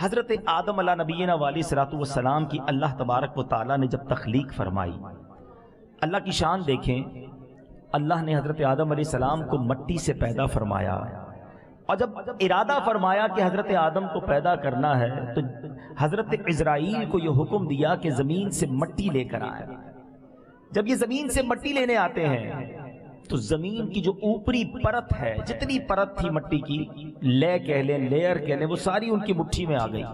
حضرت آدم علیہ نبینا والی صلاۃ والسلام کی اللہ تبارک و تعالیٰ نے جب تخلیق فرمائی، اللہ کی شان دیکھیں، اللہ نے حضرت آدم علیہ السلام کو مٹی سے پیدا فرمایا، اور جب ارادہ فرمایا کہ حضرت آدم کو پیدا کرنا ہے تو حضرت عزرائیل کو یہ حکم دیا کہ زمین سے مٹی لے کر آئے۔ جب یہ زمین سے مٹی لینے آتے ہیں تو زمین کی جو اوپری پرت ہے، جتنی پرت تھی مٹی کی، لے کہہ لیں، لیئر کہہ لیں، وہ ساری ان کی مٹھی میں آ گئی۔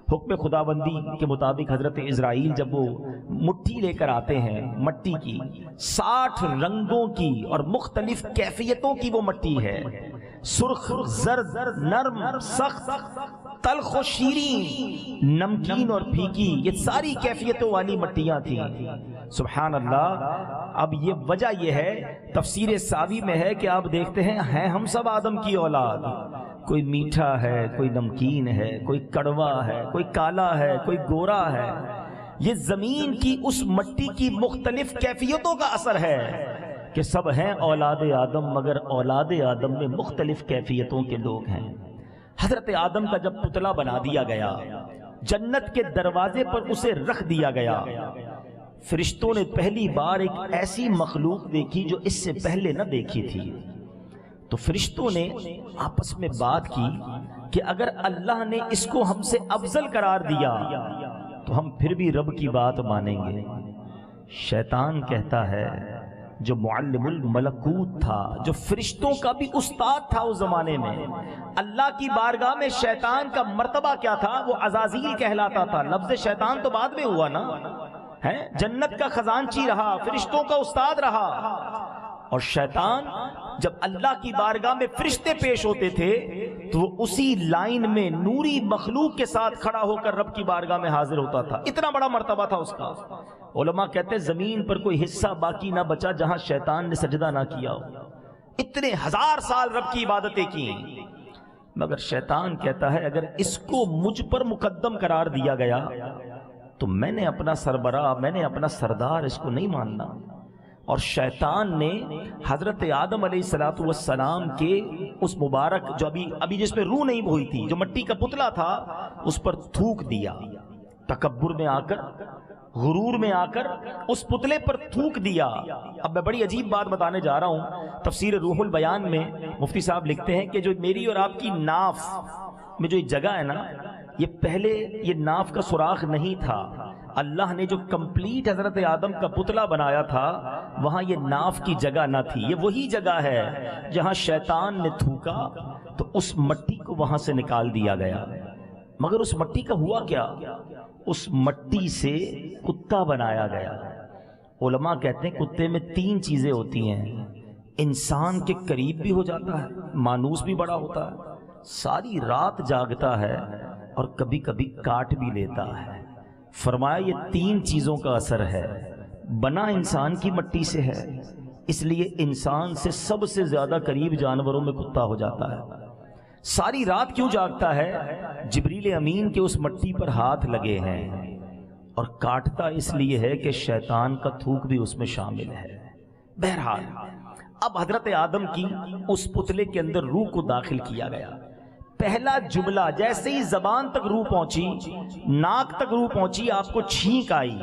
حکم خداوندی کے مطابق حضرت عزرائیل جب وہ مٹھی لے کر آتے ہیں مٹی کی، 60 رنگوں کی اور مختلف کیفیتوں کی وہ مٹی ہے، سرخ، زرد، نرم، سخت، تلخ و شیریں، نمکین اور پھیکی، یہ ساری کیفیتوں والی مٹیاں تھیں۔ سبحان اللہ۔ اب یہ وجہ یہ ہے، تفسیر ساوی میں ہے کہ آپ دیکھتے ہیں ہم سب آدم کی اولاد، کوئی میٹھا ہے، کوئی نمکین ہے، کوئی کڑوا ہے، کوئی کالا ہے، کوئی گورا ہے۔ یہ زمین کی اس مٹی کی مختلف کیفیتوں کا اثر ہے کہ سب ہیں اولاد آدم، مگر اولاد آدم میں مختلف کیفیتوں کے لوگ ہیں۔ حضرت آدم کا جب پتلا بنا دیا گیا، جنت کے دروازے پر اسے رکھ دیا گیا، فرشتوں نے پہلی بار ایک ایسی مخلوق دیکھی جو اس سے پہلے نہ دیکھی تھی۔ تو فرشتوں نے آپس میں بات کی کہ اگر اللہ نے اس کو ہم سے افضل قرار دیا تو ہم پھر بھی رب کی بات مانیں گے۔ شیطان کہتا ہے، جو معلم الملکوت تھا، جو فرشتوں کا بھی استاد تھا اس زمانے میں، اللہ کی بارگاہ میں شیطان کا مرتبہ کیا تھا؟ وہ عزازیل کہلاتا تھا۔ لفظ شیطان تو بعد میں ہوا نا، ہے جنت کا خزانچی رہا، فرشتوں کا استاد رہا۔ اور شیطان جب اللہ کی بارگاہ میں فرشتے پیش ہوتے تھے تو وہ اسی لائن میں نوری مخلوق کے ساتھ کھڑا ہو کر رب کی بارگاہ میں حاضر ہوتا تھا۔ اتنا بڑا مرتبہ تھا اس کا۔ علماء کہتے ہیں زمین پر کوئی حصہ باقی نہ بچا جہاں شیطان نے سجدہ نہ کیا ہو۔ اتنے 1000 سال رب کی عبادتیں کی، مگر شیطان کہتا ہے اگر اس کو مجھ پر مقدم قرار دیا گیا تو میں نے اپنا سربراہ، میں نے اپنا سردار اس کو نہیں ماننا۔ اور شیطان نے حضرت آدم علیہ السلام کے اس مبارک جو ابھی جس پہ روح نہیں ہوئی تھی، جو مٹی کا پتلا تھا، اس پر تھوک دیا۔ تکبر میں آ کر، غرور میں آ کر اس پتلے پر تھوک دیا۔ اب میں بڑی عجیب بات بتانے جا رہا ہوں۔ تفسیر روح البیان میں مفتی صاحب لکھتے ہیں کہ جو میری اور آپ کی ناف میں جو جگہ ہے نا، یہ پہلے یہ ناف کا سوراخ نہیں تھا۔ اللہ نے جو کمپلیٹ حضرت آدم کا پتلا بنایا تھا وہاں یہ ناف کی جگہ نہ تھی۔ یہ وہی جگہ ہے جہاں شیطان نے تھوکا تو اس مٹی کو وہاں سے نکال دیا گیا۔ مگر اس مٹی کا ہوا کیا؟ اس مٹی سے کتا بنایا گیا۔ علماء کہتے ہیں کتے میں 3 چیزیں ہوتی ہیں، انسان کے قریب بھی ہو جاتا ہے، مانوس بھی بڑا ہوتا ہے، ساری رات جاگتا ہے اور کبھی کبھی کاٹ بھی لیتا ہے۔ فرمایا یہ 3 چیزوں کا اثر ہے۔ بنا انسان کی مٹی سے ہے، اس لیے انسان سے سب سے زیادہ قریب جانوروں میں کتا ہو جاتا ہے۔ ساری رات کیوں جاگتا ہے؟ جبریل امین کے اس مٹی پر ہاتھ لگے ہیں، اور کاٹتا اس لیے ہے کہ شیطان کا تھوک بھی اس میں شامل ہے۔ بہرحال اب حضرت آدم کی اس پتلے کے اندر روح کو داخل کیا گیا۔ پہلا جملہ جیسے ہی زبان تک روح پہنچی، ناک تک روح پہنچی، آپ کو چھینک آئی،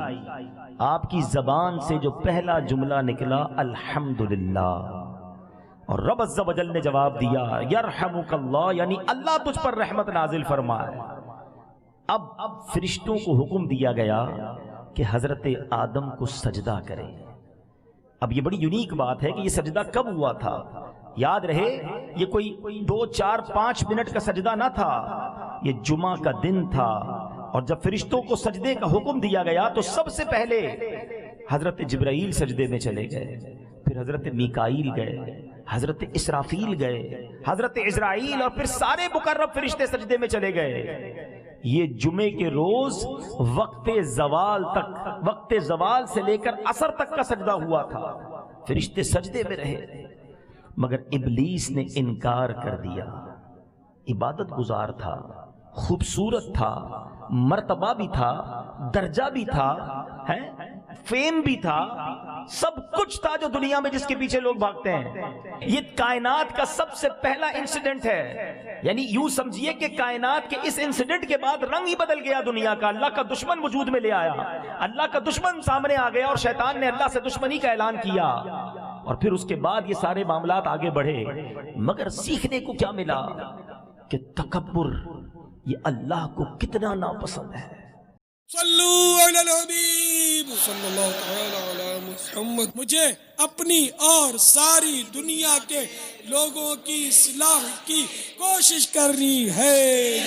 آپ کی زبان سے جو پہلا جملہ نکلا الحمدللہ، اور رب عز و جل نے جواب دیا یرحمک اللہ، یعنی اللہ تجھ پر رحمت نازل فرمائے۔ اب فرشتوں کو حکم دیا گیا کہ حضرت آدم کو سجدہ کرے۔ اب یہ بڑی یونیک بات ہے کہ یہ سجدہ کب ہوا تھا؟ یاد رہے یہ کوئی 2 4 5 منٹ کا سجدہ نہ تھا، یہ جمعہ کا دن تھا۔ اور جب فرشتوں کو سجدے کا حکم دیا گیا تو سب سے پہلے حضرت جبرائیل سجدے میں چلے گئے، پھر حضرت میکائیل گئے، حضرت اسرافیل گئے، حضرت عزرائیل، اور پھر سارے مقرب فرشتے سجدے میں چلے گئے۔ یہ جمعے کے روز وقت زوال تک، وقت زوال سے لے کر عصر تک کا سجدہ ہوا تھا، فرشتے سجدے میں رہے، مگر ابلیس نے انکار کر دیا۔ عبادت گزار تھا، خوبصورت تھا، مرتبہ بھی تھا، درجہ بھی تھا، فیم بھی تھا، سب کچھ تھا جو دنیا میں جس کے پیچھے لوگ بھاگتے ہیں. یہ کائنات کا سب سے پہلا انسیڈنٹ ہے. یعنی یوں سمجھیے کہ کائنات کے اس انسیڈنٹ کے بعد رنگ ہی بدل گیا دنیا کا. اللہ کا دشمن وجود میں لے آیا, اللہ کا دشمن سامنے آ گیا, اور شیطان نے اللہ سے دشمنی کا اعلان کیا, اور پھر اس کے بعد یہ سارے معاملات آگے بڑھے. مگر سیکھنے کو کیا ملا کہ تکبر یہ اللہ کو کتنا ناپسند ہے. صلو علی الحبیب صلی اللہ تعالی علی محمد. مجھے اپنی اور ساری دنیا کے لوگوں کی اصلاح کی کوشش کرنی ہے.